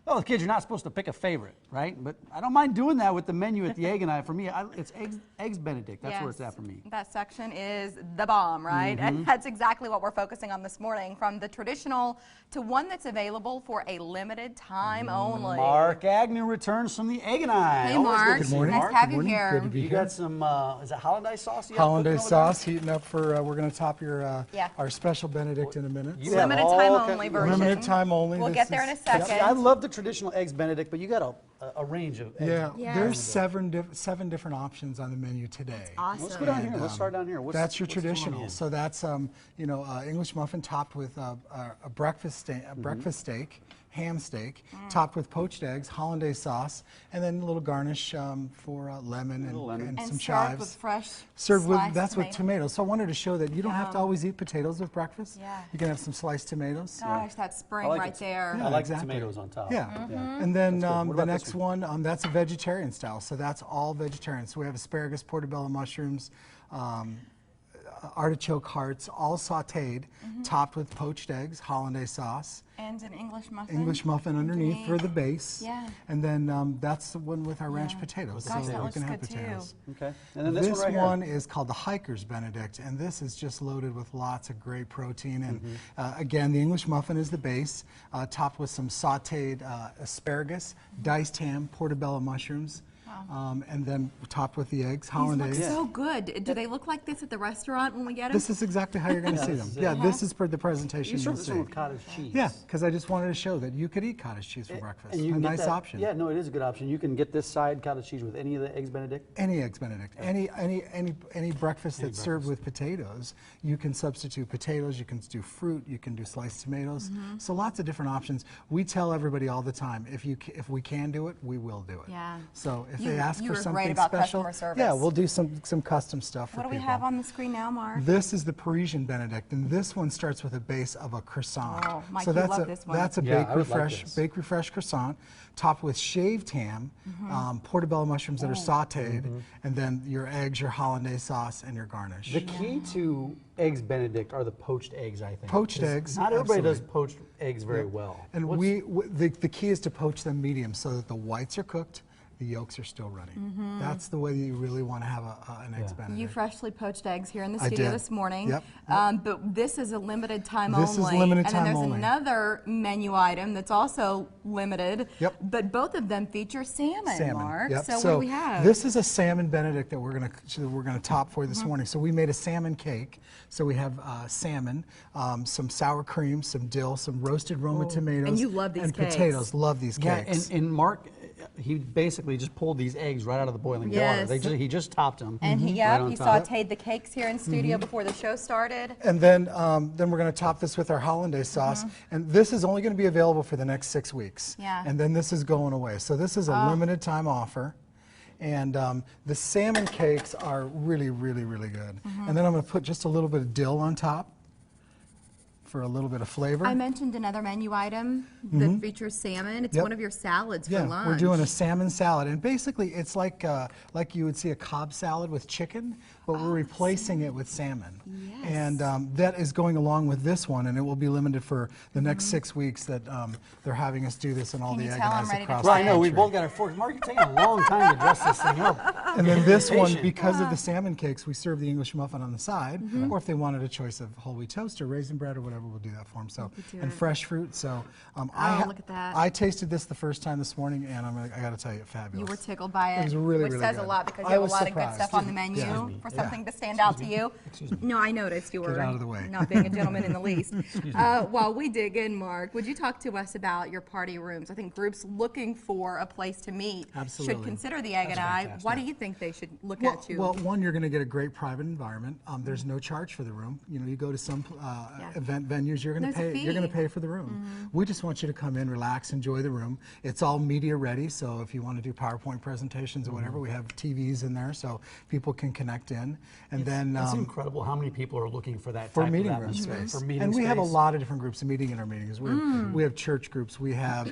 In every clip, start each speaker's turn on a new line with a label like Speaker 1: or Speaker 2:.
Speaker 1: Well, the kids, you're not supposed to pick a favorite, right? But I don't mind doing that with the menu at the Egg and I. For me, it's eggs Benedict. That's where it's at for me.
Speaker 2: That section is the bomb, right? And that's exactly what we're focusing on this morning, from the traditional to one that's available for a limited time only.
Speaker 1: Mark Agnew returns from the Egg and I.
Speaker 2: Hey, Mark.
Speaker 3: Good morning.
Speaker 2: Nice to have you here.
Speaker 3: Good to be
Speaker 1: You
Speaker 3: here.
Speaker 1: got some, is it hollandaise sauce?
Speaker 3: Hollandaise sauce heating up for, we're going to top your our special Benedict in a minute.
Speaker 1: You
Speaker 2: Limited
Speaker 1: have
Speaker 2: time
Speaker 1: all
Speaker 2: only version.
Speaker 3: Limited time only.
Speaker 2: We'll
Speaker 3: This
Speaker 2: get there in a
Speaker 3: is-
Speaker 2: second.
Speaker 1: I love the traditional eggs Benedict, but you got a range of eggs.
Speaker 3: Yeah,
Speaker 2: Yes.
Speaker 3: there's seven different options on the menu today.
Speaker 2: Awesome.
Speaker 1: Let's go down here. Let's start down here.
Speaker 3: That's your traditional. So that's English muffin topped with a breakfast steak, ham steak, topped with poached eggs, hollandaise sauce, and then a little garnish for lemon and some
Speaker 2: served
Speaker 3: chives.
Speaker 2: with fresh
Speaker 3: Served with
Speaker 2: sliced
Speaker 3: with tomatoes. So I wanted to show that you don't have to always eat potatoes with breakfast.
Speaker 2: Yeah.
Speaker 3: You can have some sliced tomatoes.
Speaker 2: Gosh, that's spring
Speaker 1: like
Speaker 2: right
Speaker 1: it.
Speaker 2: there.
Speaker 1: I like
Speaker 3: exactly.
Speaker 1: the tomatoes on top.
Speaker 3: Yeah.
Speaker 1: Yeah.
Speaker 3: And then
Speaker 1: That's good. What
Speaker 3: the
Speaker 1: about this
Speaker 3: next one, that's a vegetarian style. So that's all vegetarian. So we have asparagus, portobello mushrooms, artichoke hearts, all sauteed, topped with poached eggs, hollandaise sauce.
Speaker 2: And an English muffin.
Speaker 3: English muffin underneath for the base.
Speaker 2: Yeah.
Speaker 3: And then that's the one with our ranch potatoes.
Speaker 2: Gosh,
Speaker 3: so
Speaker 2: that
Speaker 3: you
Speaker 2: looks
Speaker 3: can have
Speaker 2: good too.
Speaker 3: potatoes.
Speaker 1: Okay. And then this one right
Speaker 3: one
Speaker 1: here.
Speaker 3: is called the Hiker's Benedict, and this is just loaded with lots of great protein. And again, the English muffin is the base, topped with some sauteed asparagus, diced ham, portobello mushrooms. And then topped with the eggs, hollandaise.
Speaker 2: These look so good. Do they look like this at the restaurant when we get them?
Speaker 3: This is exactly how you're going to see them. Yeah, this is for the presentation.
Speaker 1: You serve
Speaker 3: you'll
Speaker 1: this one
Speaker 3: see.
Speaker 1: with cottage cheese.
Speaker 3: Yeah, because I just wanted to show that you could eat cottage cheese for breakfast.
Speaker 1: And you
Speaker 3: A
Speaker 1: can get
Speaker 3: nice
Speaker 1: that-
Speaker 3: option.
Speaker 1: Yeah, no, it is a good option. You can get this side cottage cheese with any of the eggs Benedict.
Speaker 3: Any eggs Benedict, any breakfast that's served with potatoes, you can substitute potatoes, you can do fruit, you can do sliced tomatoes. So lots of different options. We tell everybody all the time, if we can do it, we will do it.
Speaker 2: Yeah.
Speaker 3: So if
Speaker 2: You-
Speaker 3: they ask
Speaker 2: you
Speaker 3: for
Speaker 2: were great
Speaker 3: something
Speaker 2: about
Speaker 3: special,
Speaker 2: customer service.
Speaker 3: yeah, we'll do some custom stuff for
Speaker 2: What do we
Speaker 3: people.
Speaker 2: have on the screen now, Mark?
Speaker 3: This is the Parisian Benedict, and this one starts with a base of a croissant.
Speaker 2: Oh, Mike,
Speaker 3: so
Speaker 2: you
Speaker 3: that's
Speaker 2: love
Speaker 3: a
Speaker 2: this one.
Speaker 3: that's a
Speaker 1: Yeah, I
Speaker 3: baked
Speaker 1: would like this.
Speaker 3: refresh croissant, topped with shaved ham, portobello mushrooms that are sautéed, and then your eggs, your hollandaise sauce, and your garnish.
Speaker 1: The key to eggs Benedict are the poached eggs, I think.
Speaker 3: Poached
Speaker 1: 'Cause
Speaker 3: eggs,
Speaker 1: Not everybody does
Speaker 3: absolutely.
Speaker 1: poached eggs very well.
Speaker 3: And the key is to poach them medium so that the whites are cooked, the yolks are still running. That's the way you really want to have an eggs Benedict.
Speaker 2: You freshly poached eggs here in the
Speaker 3: I
Speaker 2: studio
Speaker 3: did.
Speaker 2: this morning.
Speaker 3: Yep.
Speaker 2: But this is a limited time
Speaker 3: This
Speaker 2: only.
Speaker 3: is limited
Speaker 2: and
Speaker 3: time
Speaker 2: then there's
Speaker 3: only.
Speaker 2: another menu item that's also limited.
Speaker 3: Yep.
Speaker 2: But both of them feature salmon, Mark.
Speaker 3: Yep.
Speaker 2: So what do we have?
Speaker 3: This is a salmon Benedict that we're gonna top for this morning. So we made a salmon cake. So we have salmon, some sour cream, some dill, some roasted Roma tomatoes,
Speaker 2: And you love these
Speaker 3: and
Speaker 2: cakes.
Speaker 3: potatoes. Love these
Speaker 1: Yeah,
Speaker 3: cakes.
Speaker 1: and Mark, he basically just pulled these eggs right out of the boiling
Speaker 2: Yes.
Speaker 1: water. He just topped them.
Speaker 2: And he
Speaker 1: right on top.
Speaker 2: sauteed the cakes here in studio before the show started.
Speaker 3: And then we're going to top this with our hollandaise sauce. And this is only going to be available for the next 6 weeks.
Speaker 2: Yeah.
Speaker 3: And then this is going away. So this is a limited time offer. And the salmon cakes are really, really, really good. And then I'm going to put just a little bit of dill on top for a little bit of flavor.
Speaker 2: I mentioned another menu item that features salmon. It's
Speaker 3: Yep.
Speaker 2: one of your salads
Speaker 3: Yeah,
Speaker 2: for lunch.
Speaker 3: we're doing a salmon salad, and basically it's like you would see a Cobb salad with chicken, but we're replacing it with salmon.
Speaker 2: Yes.
Speaker 3: And that is going along with this one, and it will be limited for the next 6 weeks that they're having us do this in all
Speaker 2: Can
Speaker 3: the
Speaker 2: you
Speaker 3: egg
Speaker 2: tell I'm
Speaker 3: eyes
Speaker 2: ready to
Speaker 3: across
Speaker 2: try
Speaker 3: the
Speaker 1: Right, no, we
Speaker 3: country.
Speaker 1: both got our forks. Mark, you're taking a long time to dress this thing up.
Speaker 3: And then this one,
Speaker 1: Patient.
Speaker 3: because of the salmon cakes, we serve the English muffin on the side, or if they wanted a choice of whole wheat toast or raisin bread or whatever, we'll do that for them. So,
Speaker 2: do
Speaker 3: and
Speaker 2: it.
Speaker 3: fresh fruit. So,
Speaker 2: look at that.
Speaker 3: I tasted this the first time this morning, and I got to tell you,
Speaker 2: You
Speaker 3: fabulous.
Speaker 2: were tickled by it,
Speaker 3: It was really,
Speaker 2: which
Speaker 3: really
Speaker 2: says
Speaker 3: good.
Speaker 2: a lot because you
Speaker 3: I
Speaker 2: have a
Speaker 3: was
Speaker 2: lot of good
Speaker 3: surprised.
Speaker 2: stuff on the menu
Speaker 3: Yeah.
Speaker 2: for something to stand out to you. No, I noticed you were
Speaker 3: out of the way.
Speaker 2: not being a gentleman in the least. While we dig in, Mark, would you talk to us about your party rooms? I think groups looking for a place to meet should
Speaker 3: Absolutely.
Speaker 2: consider the Egg and I.
Speaker 1: fantastic.
Speaker 2: Why do you think they should look
Speaker 3: Well,
Speaker 2: at you?
Speaker 3: well, one, you're going to get a great private environment. There's no charge for the room. You know, you go to some event venues, you're going to
Speaker 2: There's a
Speaker 3: pay. You're going to
Speaker 2: fee.
Speaker 3: pay for the room. We just want you to come in, relax, enjoy the room. It's all media ready, so if you want to do PowerPoint presentations or whatever, we have TVs in there so people can connect in. And then
Speaker 1: It's incredible how many people are looking for that
Speaker 3: for
Speaker 1: type
Speaker 3: meeting
Speaker 1: of
Speaker 3: room
Speaker 1: atmosphere.
Speaker 3: space.
Speaker 1: For meeting
Speaker 3: And we have a
Speaker 1: space.
Speaker 3: lot of different groups meeting in our meetings. We have church groups, we have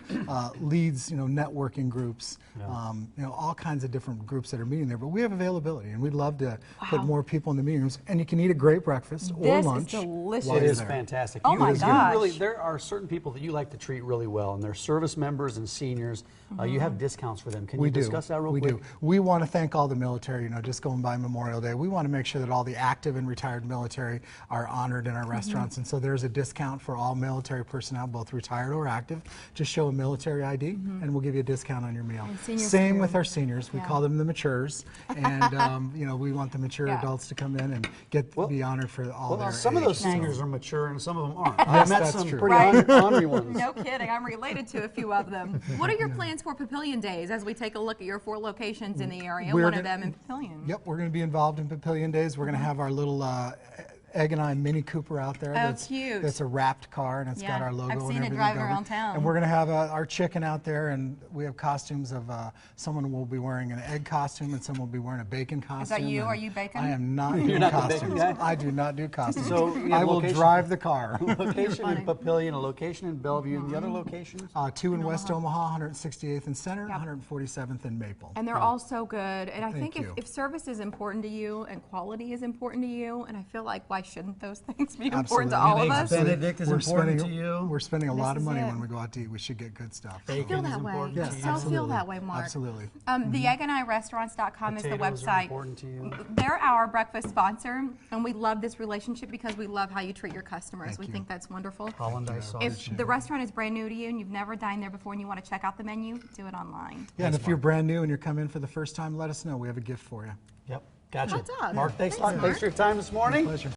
Speaker 3: leads, networking groups, all kinds of different groups that are meeting there. But we have availability, and we'd love to put more people in the meeting rooms. And you can eat a great breakfast or
Speaker 2: This is
Speaker 3: lunch.
Speaker 2: delicious.
Speaker 3: while
Speaker 1: It
Speaker 3: you're
Speaker 1: is
Speaker 3: there.
Speaker 1: fantastic. fantastic.
Speaker 2: Oh my gosh.
Speaker 1: Really, there are certain people that you like to treat really well, and they're service members and seniors. You have discounts for them. Can you discuss that real quick?
Speaker 3: We do. We want to thank all the military, just going by Memorial Day. We want to make sure that all the active and retired military are honored in our restaurants. And so there's a discount for all military personnel, both retired or active. Just show a military ID and we'll give you a discount on your meal. Same with our seniors. We call them the matures. And we want the mature adults to come in and be honored for all their
Speaker 1: some of
Speaker 3: age.
Speaker 1: those seniors are mature and some of them aren't.
Speaker 3: Yes,
Speaker 1: I've met
Speaker 3: that's
Speaker 1: some
Speaker 3: true.
Speaker 1: pretty honorary ones.
Speaker 2: No kidding. I'm related to a few of them. What are your plans for Papillion Days as we take a look at your 4 locations in the area, one of them in Papillion?
Speaker 3: Yep, we're going to be involved in Papillion Days. We're going to have our little Egg and I Mini Cooper out there.
Speaker 2: Cute.
Speaker 3: That's a wrapped car, and it's got our logo
Speaker 2: I've
Speaker 3: and
Speaker 2: seen
Speaker 3: everything
Speaker 2: it driving
Speaker 3: going.
Speaker 2: around town.
Speaker 3: And we're going to have our chicken out there, and we have costumes of someone will be wearing an egg costume, and someone will be wearing a bacon costume.
Speaker 2: Is that you? Are you bacon?
Speaker 3: I am not doing
Speaker 1: not the
Speaker 3: costumes.
Speaker 1: bacon guy?
Speaker 3: I do not do costumes.
Speaker 1: So, you have
Speaker 3: I will
Speaker 1: location-
Speaker 3: drive the car.
Speaker 1: Location in Papillion, a location in Bellevue, and the other locations?
Speaker 3: 2 in West Omaha, 168th and Center, 147th in Maple.
Speaker 2: And they're all so good. And I think
Speaker 3: you.
Speaker 2: if service is important to you and quality is important to you, and I feel like why shouldn't those things be
Speaker 3: Absolutely.
Speaker 2: important to all of
Speaker 1: And
Speaker 2: us?
Speaker 1: Benedict is important to you.
Speaker 3: We're spending a lot of
Speaker 2: is
Speaker 3: money
Speaker 2: it.
Speaker 3: when we go out to eat. We should get good stuff.
Speaker 2: I feel that way.
Speaker 1: important
Speaker 3: to you.
Speaker 2: So feel that way, Mark.
Speaker 3: Absolutely.
Speaker 2: The eggandirestaurants.com is the
Speaker 1: Potatoes are
Speaker 2: website.
Speaker 1: important to you.
Speaker 2: They're our breakfast sponsor, and we love this relationship because we love how you treat your customers. We think that's wonderful.
Speaker 1: Hollandaise sausage.
Speaker 2: If the restaurant is brand new to you and you've never dined there before and you want to check out the menu, do it online.
Speaker 3: Yeah, and if you're brand new and you're coming in for the first time, let us know. We have a gift for you.
Speaker 1: Yep, gotcha.
Speaker 2: Hot dog.
Speaker 1: Mark, thanks
Speaker 2: Thanks,
Speaker 1: for your time this morning.
Speaker 3: Pleasure.